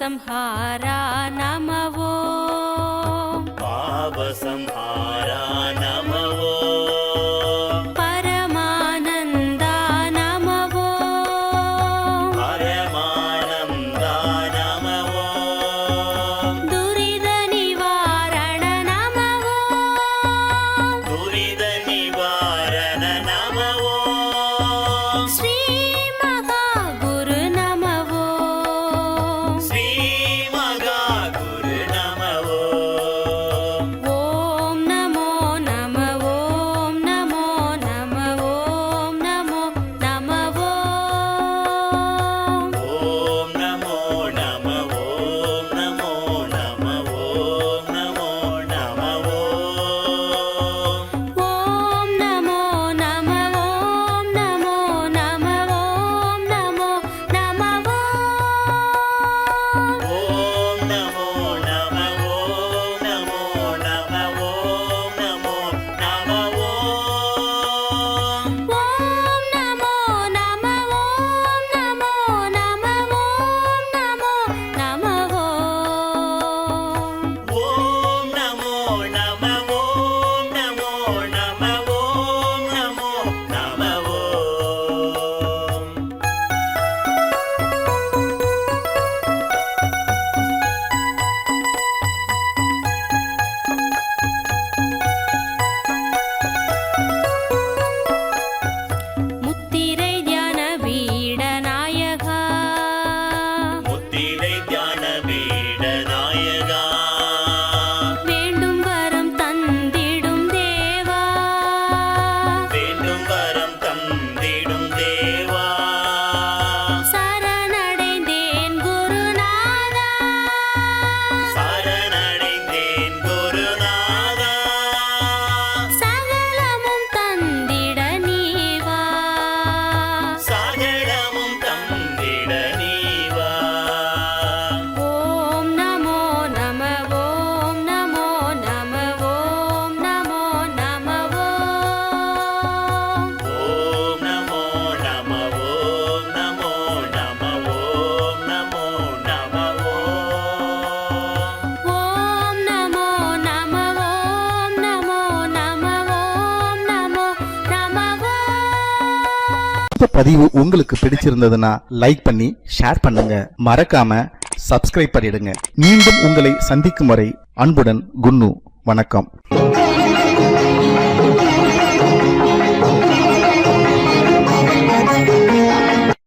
पापसंहारा नमः ॐ पापसंहारा नमः ॐ परमानन्दा नमः ॐ परमानन्दा नमः ॐ दुरितनिवारण नमः ॐ दुरितनिवारण नमः ॐ श्रीमहागुरु नमः ॐ श्रीमहागुरु नमः ॐ ॐ नमो नमः ॐ नमो नमः ॐ नमो नमः ॐ ॐ नमो नमः ॐ नमो नमः ॐ नमो नमः ॐ ॐ नमो नमः ॐ नमो नमः ॐ नमो नमः ॐ नमो नमः ॐ नमो नमः ॐ नमो नमः ॐ ॐ नमो नमः ॐ नमो नमः ॐ नमो नमः ॐ नमो नमः ॐ नमो नमः ॐ नमो नमः ॐ முத்திரை தியான பீடநாயகா முத்திரை தியான பீடநாயகா வேண்டும் வரம் தந்திடும் தேவா வேண்டும் வரம் தந்திடும் தேவா சரணடைந்தேன் குருநாதா சரணடைந்தேன் குருநாதா சகலமும் தந்திட நீவா சகலமும் தந்திட நீவா ஓம் நமோ நமः ஓம் நமோ நமः ஓம் நமோ நமः ஓம் நமோ நமः ஓம் நமோ நமः ஓம் நமோ நமः ஓம் நமோ நமः ஓம் நமோ நமः ஓம் நமோ நமः இந்த பதிவு உங்களுக்கு பிடிச்சிருந்ததுன்னா லைக் பண்ணி ஷேர் பண்ணுங்க. மறக்காம சப்ஸ்கிரைப் பண்ணிடுங்க. மீண்டும் உங்களை சந்திக்கும் வரை அன்புடன் குன்னு. வணக்கம்.